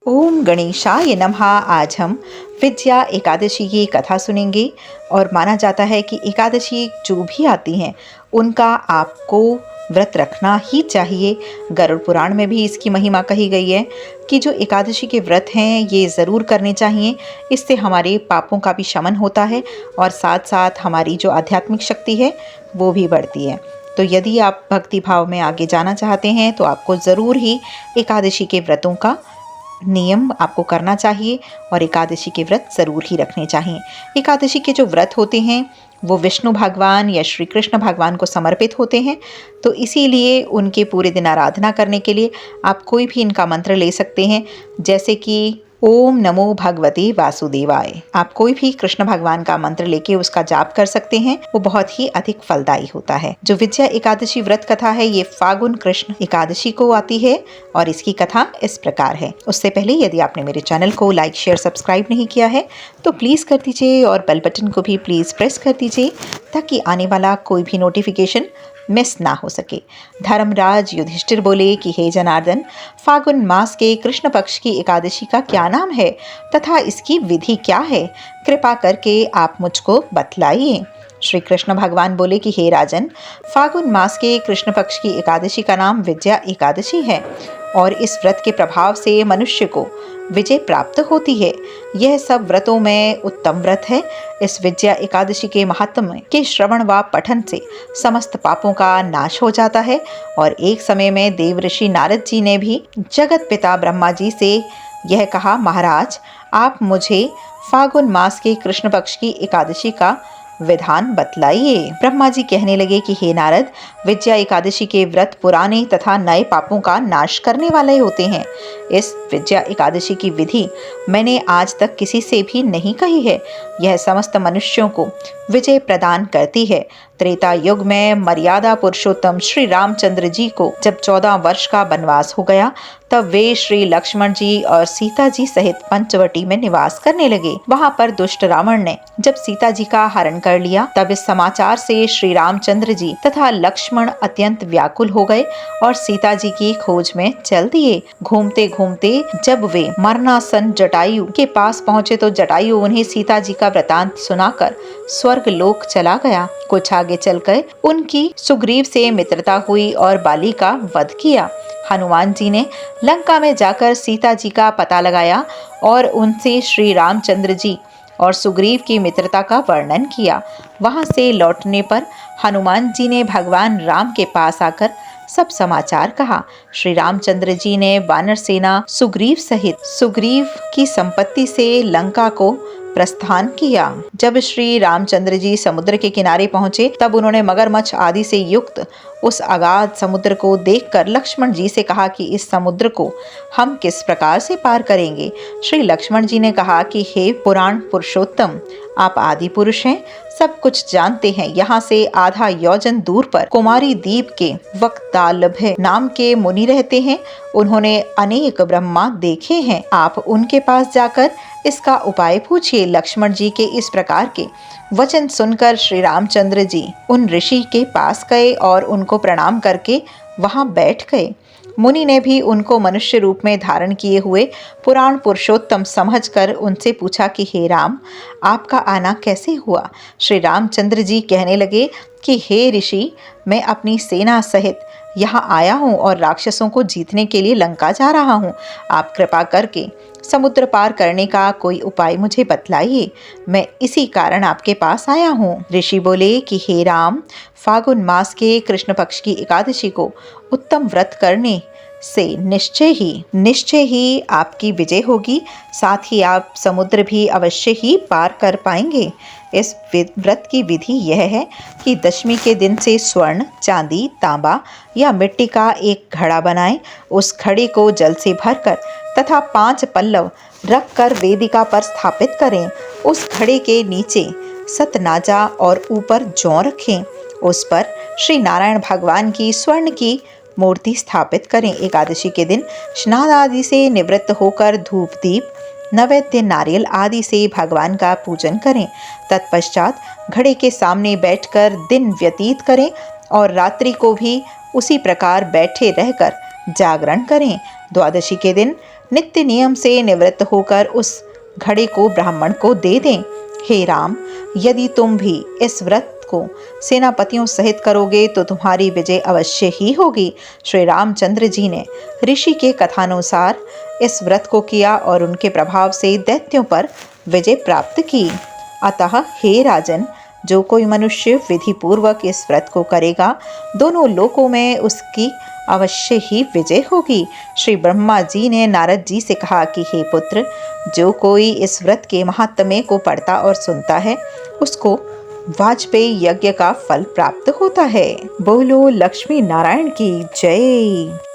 ओम गणेशाय नमः। आज हम विद्या एकादशी की कथा सुनेंगे और माना जाता है कि एकादशी जो भी आती हैं उनका आपको व्रत रखना ही चाहिए। गरुड़ पुराण में भी इसकी महिमा कही गई है कि जो एकादशी के व्रत हैं ये ज़रूर करने चाहिए। इससे हमारे पापों का भी शमन होता है और साथ साथ हमारी जो आध्यात्मिक शक्ति है वो भी बढ़ती है। तो यदि आप भक्ति भाव में आगे जाना चाहते हैं तो आपको ज़रूर ही एकादशी के व्रतों का नियम आपको करना चाहिए और एकादशी के व्रत ज़रूर ही रखने चाहिए। एकादशी के जो व्रत होते हैं वो विष्णु भगवान या श्री कृष्ण भगवान को समर्पित होते हैं, तो इसीलिए उनके पूरे दिन आराधना करने के लिए आप कोई भी इनका मंत्र ले सकते हैं, जैसे कि ओम नमो भगवते वासुदेवाय। आप कोई भी कृष्ण भगवान का मंत्र लेके उसका जाप कर सकते हैं, वो बहुत ही अधिक फलदायी होता है। जो विद्या एकादशी व्रत कथा है ये फागुन कृष्ण एकादशी को आती है और इसकी कथा इस प्रकार है। उससे पहले यदि आपने मेरे चैनल को लाइक शेयर सब्सक्राइब नहीं किया है तो प्लीज़ कर दीजिए और बेल बटन को भी प्लीज़ प्रेस कर दीजिए ताकि आने वाला कोई भी नोटिफिकेशन मिस ना हो सके। धर्मराज युधिष्ठिर बोले कि हे जनार्दन, फागुन मास के कृष्ण पक्ष की एकादशी का क्या नाम है तथा इसकी विधि क्या है, कृपा करके आप मुझको बतलाइए। श्री कृष्ण भगवान बोले कि हे राजन, फागुन मास के कृष्ण पक्ष की एकादशी का नाम विद्या एकादशी है और इस व्रत के प्रभाव से मनुष्य को विजय प्राप्त होती है। यह सब व्रतों में उत्तम व्रत है। इस विद्या एकादशी के महात्म्य के श्रवण व पठन से समस्त पापों का नाश हो जाता है। और एक समय में देव ऋषि नारद जी ने भी जगत पिता ब्रह्मा जी से यह कहा, महाराज आप मुझे फागुन मास के कृष्ण पक्ष की एकादशी का विधान बतलाइए। ब्रह्मा जी कहने लगे कि हे नारद, विद्या एकादशी के व्रत पुराने तथा नए पापों का नाश करने वाले होते हैं। इस विद्या एकादशी की विधि मैंने आज तक किसी से भी नहीं कही है। यह समस्त मनुष्यों को विजय प्रदान करती है। त्रेता युग में मर्यादा पुरुषोत्तम श्री रामचंद्र जी को जब 14 वर्ष का वनवास हो गया तब वे श्री लक्ष्मण जी और सीता जी सहित पंचवटी में निवास करने लगे। वहां पर दुष्ट रावण ने जब सीता जी का हरण कर लिया तब इस समाचार से श्री रामचंद्र जी तथा लक्ष्मण अत्यंत व्याकुल हो गए और सीता जी की खोज में चल दिए। घूमते घूमते जब वे मरणासन जटायु के पास पहुंचे तो जटायु उन्हें सीता जी का वृतांत सुनाकर स्वर्ग लोक चला गया। कुछ आगे चलकर उनकी सुग्रीव से मित्रता हुई और बाली का वध किया। हनुमान जी ने लंका में जाकर सीता जी का पता लगाया और उनसे श्री रामचंद्र जी और सुग्रीव की मित्रता का वर्णन किया। वहां से लौटने पर हनुमान जी ने भगवान राम के पास आकर सब समाचार कहा। श्री रामचंद्र जी ने वानर सेना सुग्रीव सहित सुग्रीव की संपत्ति से लंका को प्रस्थान किया। जब श्री रामचंद्र जी समुद्र के किनारे पहुंचे तब उन्होंने मगरमच्छ आदि से युक्त उस अगाध समुद्र को देखकर लक्ष्मण जी से कहा कि इस समुद्र को हम किस प्रकार से पार करेंगे। श्री लक्ष्मण जी ने कहा कि हे पुराण पुरुषोत्तम, आप आदि पुरुष हैं, सब कुछ जानते हैं। यहाँ से आधा योजन दूर पर कुमारी द्वीप के वक्तालभ नाम के मुनि रहते हैं। उन्होंने अनेक ब्रह्मा देखे हैं। आप उनके पास जाकर इसका उपाय पूछिए। लक्ष्मण जी के इस प्रकार के वचन सुनकर श्री रामचंद्र जी उन ऋषि के पास गए और उनको प्रणाम करके वहां बैठ गए। मुनि ने भी उनको मनुष्य रूप में धारण किए हुए पुराण पुरुषोत्तम समझकर उनसे पूछा कि हे राम, आपका आना कैसे हुआ। श्री रामचंद्र जी कहने लगे कि हे ऋषि, मैं अपनी सेना सहित यहाँ आया हूँ और राक्षसों को जीतने के लिए लंका जा रहा हूँ। आप कृपा करके समुद्र पार करने का कोई उपाय मुझे बतलाइए, मैं इसी कारण आपके पास आया हूँ। ऋषि बोले कि हे राम, फागुन मास के कृष्ण पक्ष की एकादशी को उत्तम व्रत करने से निश्चय ही आपकी विजय होगी। साथ ही आप समुद्र भी अवश्य ही पार कर पाएंगे। इस व्रत की विधि यह है कि दशमी के दिन से स्वर्ण, चांदी, तांबा या मिट्टी का एक घड़ा बनाएं। उस घड़े को जल से भरकर तथा 5 पल्लव रखकर वेदिका पर स्थापित करें। उस घड़े के नीचे सतनाजा और ऊपर जौ रखें। उस पर श्री नारायण भगवान की स्वर्ण की मूर्ति स्थापित करें। एकादशी के दिन स्नान आदि से निवृत्त होकर धूप दीप नैवेद्य नारियल आदि से भगवान का पूजन करें। तत्पश्चात घड़े के सामने बैठकर दिन व्यतीत करें और रात्रि को भी उसी प्रकार बैठे रहकर जागरण करें। द्वादशी के दिन नित्य नियम से निवृत्त होकर उस घड़े को ब्राह्मण को दे दें। हे राम, यदि तुम भी इस व्रत को सेनापतियों सहित करोगे तो तुम्हारी विजय अवश्य ही होगी। श्री रामचंद्र जी ने ऋषि के कथानुसार इस व्रत को किया और उनके प्रभाव से दैत्यों पर विजय प्राप्त की। अतः हे राजन, जो कोई मनुष्य विधि पूर्वक इस व्रत को करेगा, दोनों लोकों में उसकी अवश्य ही विजय होगी। श्री ब्रह्मा जी ने नारद जी से कहा कि हे पुत्र, जो कोई इस व्रत के महात्म्य को पढ़ता और सुनता है, उसको वाजपेयी यज्ञ का फल प्राप्त होता है। बोलो लक्ष्मी नारायण की जय।